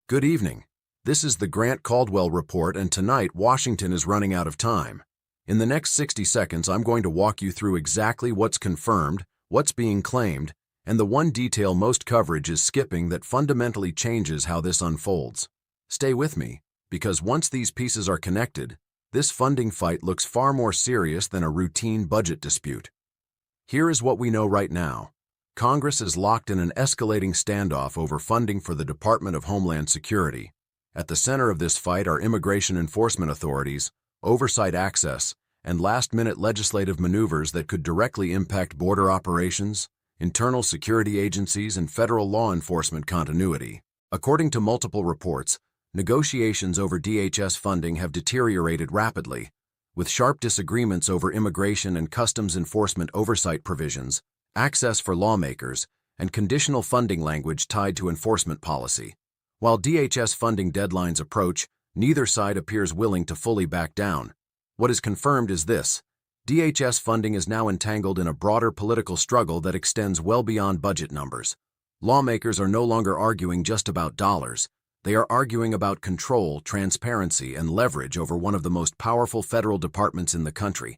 Good evening. This is the Grant Caldwell report, and tonight Washington is running out of time. In the next 60 seconds, I'm going to walk you through exactly what's confirmed, what's being claimed, and the one detail most coverage is skipping that fundamentally changes how this unfolds. Stay with me, because once these pieces are connected, this funding fight looks far more serious than a routine budget dispute. Here is what we know right now. Congress is locked in an escalating standoff over funding for the Department of Homeland Security. At the center of this fight are immigration enforcement authorities, oversight access, and last-minute legislative maneuvers that could directly impact border operations, internal security agencies, and federal law enforcement continuity. According to multiple reports, negotiations over DHS funding have deteriorated rapidly, with sharp disagreements over immigration and customs enforcement oversight provisions, access for lawmakers, and conditional funding language tied to enforcement policy. While DHS funding deadlines approach, neither side appears willing to fully back down. What is confirmed is this: DHS funding is now entangled in a broader political struggle that extends well beyond budget numbers. Lawmakers are no longer arguing just about dollars. They are arguing about control, transparency, and leverage over one of the most powerful federal departments in the country.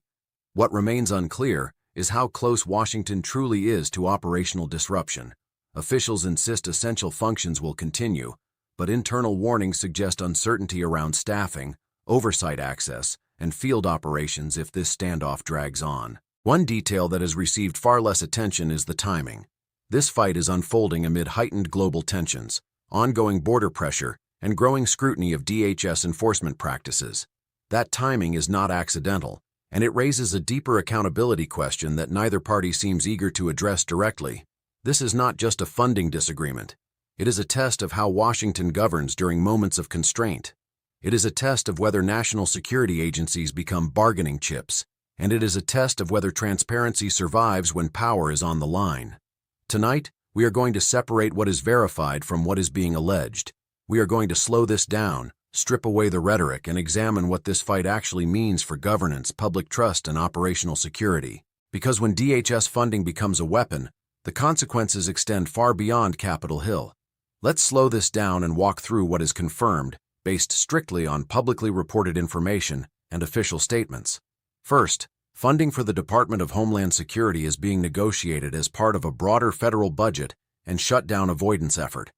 What remains unclear is how close Washington truly is to operational disruption. Officials insist essential functions will continue, but internal warnings suggest uncertainty around staffing, oversight access, and field operations if this standoff drags on. One detail that has received far less attention is the timing. This fight is unfolding amid heightened global tensions, ongoing border pressure, and growing scrutiny of DHS enforcement practices. That timing is not accidental, and it raises a deeper accountability question that neither party seems eager to address directly. This is not just a funding disagreement. It is a test of how Washington governs during moments of constraint. It is a test of whether national security agencies become bargaining chips, and it is a test of whether transparency survives when power is on the line. Tonight, we are going to separate what is verified from what is being alleged. We are going to slow this down, strip away the rhetoric, and examine what this fight actually means for governance, public trust, and operational security. Because when DHS funding becomes a weapon, the consequences extend far beyond Capitol Hill. Let's slow this down and walk through what is confirmed, based strictly on publicly reported information and official statements. First, funding for the Department of Homeland Security is being negotiated as part of a broader federal budget and shutdown avoidance effort.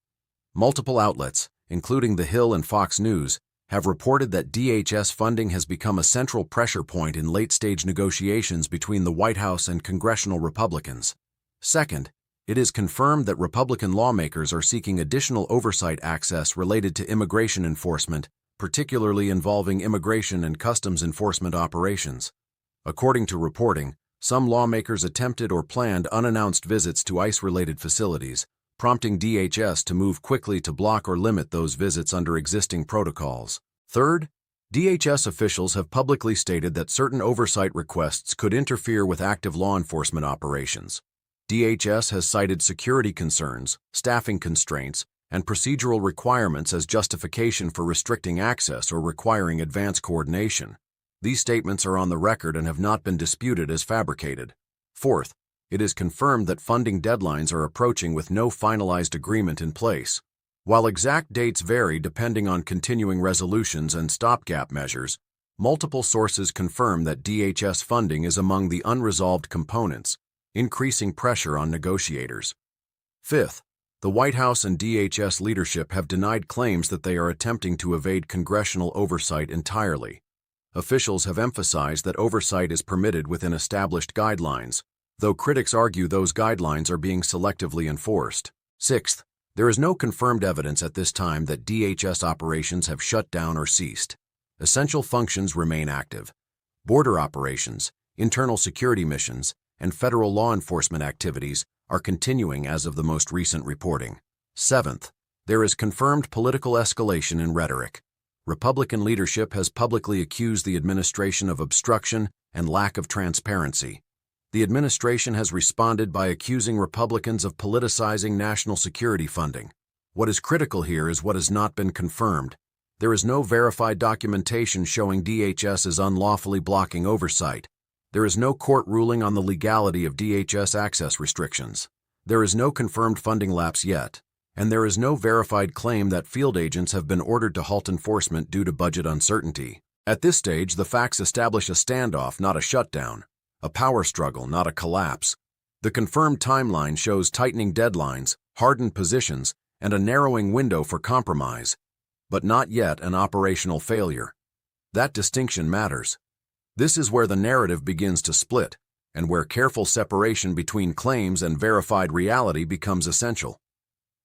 Multiple outlets, including The Hill and Fox News, have reported that DHS funding has become a central pressure point in late-stage negotiations between the White House and congressional Republicans. Second, it is confirmed that Republican lawmakers are seeking additional oversight access related to immigration enforcement, particularly involving immigration and customs enforcement operations. According to reporting, some lawmakers attempted or planned unannounced visits to ICE-related facilities, prompting DHS to move quickly to block or limit those visits under existing protocols. Third, DHS officials have publicly stated that certain oversight requests could interfere with active law enforcement operations. DHS has cited security concerns, staffing constraints, and procedural requirements as justification for restricting access or requiring advance coordination. These statements are on the record and have not been disputed as fabricated. Fourth, it is confirmed that funding deadlines are approaching with no finalized agreement in place. While exact dates vary depending on continuing resolutions and stopgap measures, multiple sources confirm that DHS funding is among the unresolved components, increasing pressure on negotiators. Fifth, the White House and DHS leadership have denied claims that they are attempting to evade congressional oversight entirely. Officials have emphasized that oversight is permitted within established guidelines, though critics argue those guidelines are being selectively enforced. Sixth, there is no confirmed evidence at this time that DHS operations have shut down or ceased. Essential functions remain active. Border operations, internal security missions, and federal law enforcement activities are continuing as of the most recent reporting. Seventh, there is confirmed political escalation in rhetoric. Republican leadership has publicly accused the administration of obstruction and lack of transparency. The administration has responded by accusing Republicans of politicizing national security funding. What is critical here is what has not been confirmed. There is no verified documentation showing DHS is unlawfully blocking oversight. There is no court ruling on the legality of DHS access restrictions. There is no confirmed funding lapse yet. and there is no verified claim that field agents have been ordered to halt enforcement due to budget uncertainty. At this stage, the facts establish a standoff, not a shutdown, a power struggle, not a collapse. The confirmed timeline shows tightening deadlines, hardened positions, and a narrowing window for compromise, but not yet an operational failure. That distinction matters. This is where the narrative begins to split, and where careful separation between claims and verified reality becomes essential.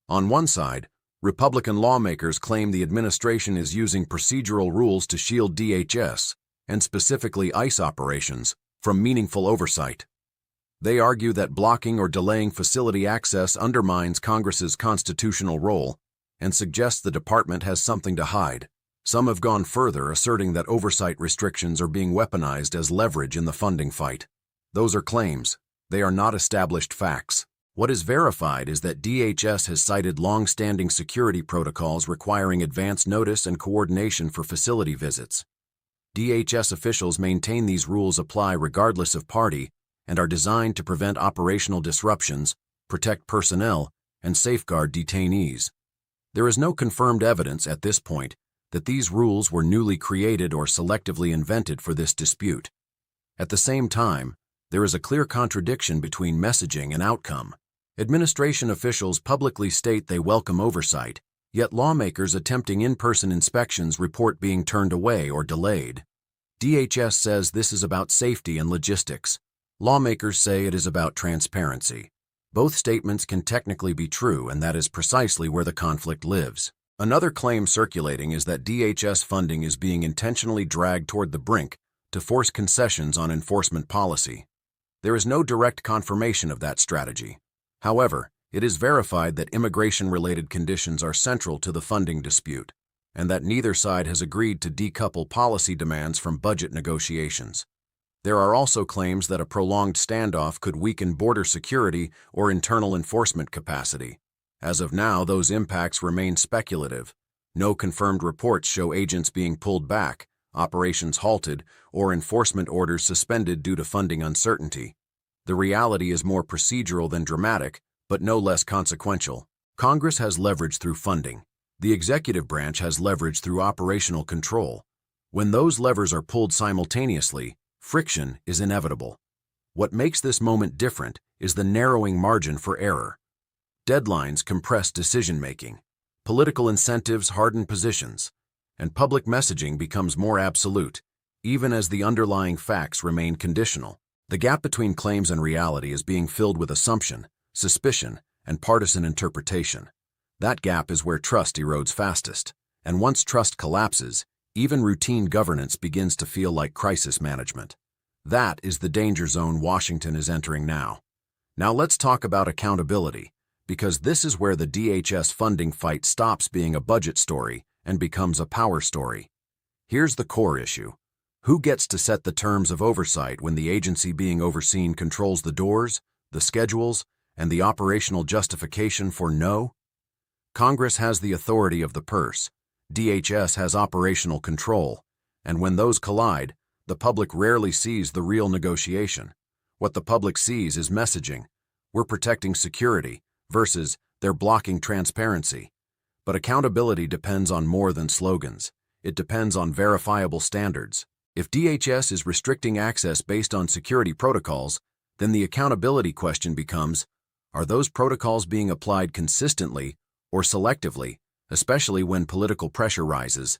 On one side, Republican lawmakers claim the administration is using procedural rules to shield DHS, and specifically ICE operations, from meaningful oversight. They argue that blocking or delaying facility access undermines Congress's constitutional role and suggests the department has something to hide. Some have gone further, asserting that oversight restrictions are being weaponized as leverage in the funding fight. Those are claims. They are not established facts. What is verified is that DHS has cited long-standing security protocols requiring advance notice and coordination for facility visits. DHS officials maintain these rules apply regardless of party and are designed to prevent operational disruptions, protect personnel, and safeguard detainees. There is no confirmed evidence at this point that these rules were newly created or selectively invented for this dispute. At the same time, there is a clear contradiction between messaging and outcome. Administration officials publicly state they welcome oversight, yet lawmakers attempting in-person inspections report being turned away or delayed. DHS says this is about safety and logistics. Lawmakers say it is about transparency. Both statements can technically be true, and that is precisely where the conflict lives. Another claim circulating is that DHS funding is being intentionally dragged toward the brink to force concessions on enforcement policy. There is no direct confirmation of that strategy. However, it is verified that immigration-related conditions are central to the funding dispute, and that neither side has agreed to decouple policy demands from budget negotiations. There are also claims that a prolonged standoff could weaken border security or internal enforcement capacity. As of now, those impacts remain speculative. No confirmed reports show agents being pulled back, operations halted, or enforcement orders suspended due to funding uncertainty. The reality is more procedural than dramatic, but no less consequential. Congress has leverage through funding. The executive branch has leverage through operational control. When those levers are pulled simultaneously, friction is inevitable. What makes this moment different is the narrowing margin for error. Deadlines compress decision-making, political incentives harden positions, and public messaging becomes more absolute, even as the underlying facts remain conditional. The gap between claims and reality is being filled with assumption, suspicion, and partisan interpretation. That gap is where trust erodes fastest, and once trust collapses, even routine governance begins to feel like crisis management. That is the danger zone Washington is entering now. Now let's talk about accountability, because this is where the DHS funding fight stops being a budget story and becomes a power story. Here's the core issue. Who gets to set the terms of oversight when the agency being overseen controls the doors, the schedules, and the operational justification for no? Congress has the authority of the purse. DHS has operational control, and when those collide, the public rarely sees the real negotiation. What the public sees is messaging. We're protecting security versus they're blocking transparency. But accountability depends on more than slogans. It depends on verifiable standards. If DHS is restricting access based on security protocols, then the accountability question becomes, are those protocols being applied consistently or selectively, especially when political pressure rises?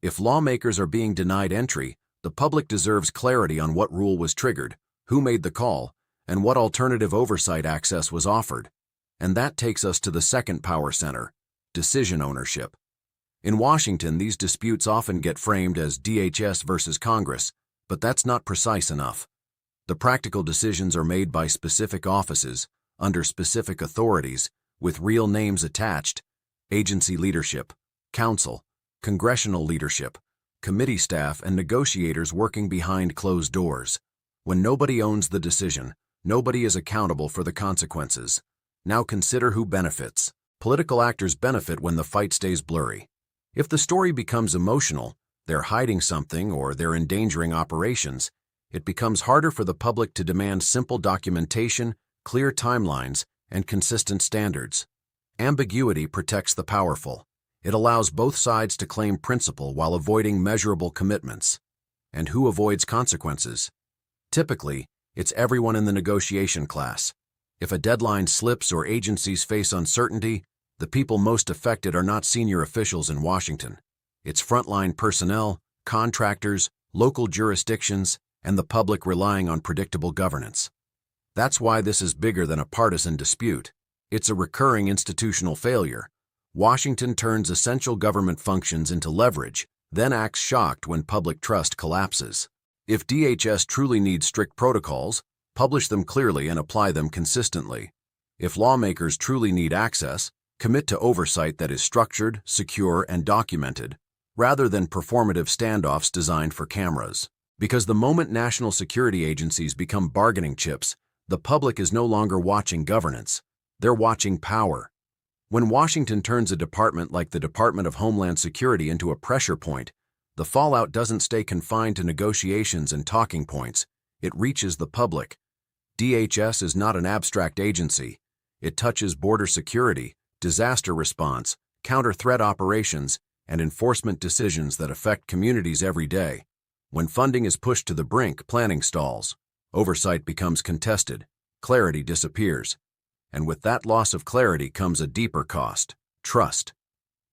If lawmakers are being denied entry, the public deserves clarity on what rule was triggered, who made the call, and what alternative oversight access was offered. And that takes us to the second power center, decision ownership. In Washington, these disputes often get framed as DHS versus Congress, but that's not precise enough. The practical decisions are made by specific offices, under specific authorities, with real names attached: agency leadership, counsel, congressional leadership, committee staff, and negotiators working behind closed doors. When nobody owns the decision, nobody is accountable for the consequences. Now consider who benefits. Political actors benefit when the fight stays blurry. If the story becomes emotional, they're hiding something or they're endangering operations, it becomes harder for the public to demand simple documentation, clear timelines, and consistent standards. Ambiguity protects the powerful. It allows both sides to claim principle while avoiding measurable commitments. And who avoids consequences? Typically, it's everyone in the negotiation class. If a deadline slips or agencies face uncertainty, the people most affected are not senior officials in Washington. It's frontline personnel, contractors, local jurisdictions, and the public relying on predictable governance. That's why this is bigger than a partisan dispute. It's a recurring institutional failure. Washington turns essential government functions into leverage, then acts shocked when public trust collapses. If DHS truly needs strict protocols, publish them clearly and apply them consistently. If lawmakers truly need access, commit to oversight that is structured, secure, and documented, rather than performative standoffs designed for cameras. Because the moment national security agencies become bargaining chips, the public is no longer watching governance. They're watching power. When Washington turns a department like the Department of Homeland Security into a pressure point, the fallout doesn't stay confined to negotiations and talking points. It reaches the public. DHS is not an abstract agency. It touches border security, disaster response, counter-threat operations, and enforcement decisions that affect communities every day. When funding is pushed to the brink, planning stalls. Oversight becomes contested. Clarity disappears. And with that loss of clarity comes a deeper cost: trust.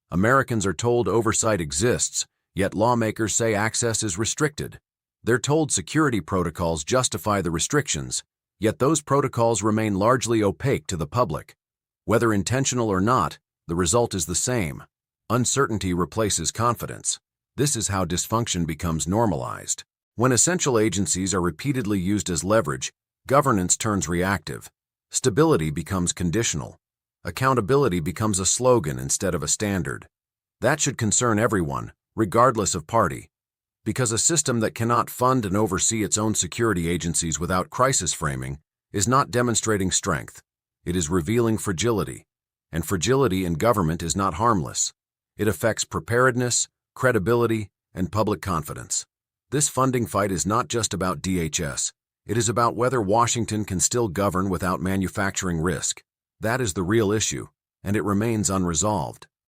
Americans are told oversight exists, yet lawmakers say access is restricted. They're told security protocols justify the restrictions, yet those protocols remain largely opaque to the public. Whether intentional or not, the result is the same. Uncertainty replaces confidence. This is how dysfunction becomes normalized. When essential agencies are repeatedly used as leverage, governance turns reactive. Stability becomes conditional. Accountability becomes a slogan instead of a standard. That should concern everyone, regardless of party. Because a system that cannot fund and oversee its own security agencies without crisis framing is not demonstrating strength. It is revealing fragility. And fragility in government is not harmless. It affects preparedness, credibility, and public confidence. This funding fight is not just about DHS. It is about whether Washington can still govern without manufacturing risk. That is the real issue, and it remains unresolved.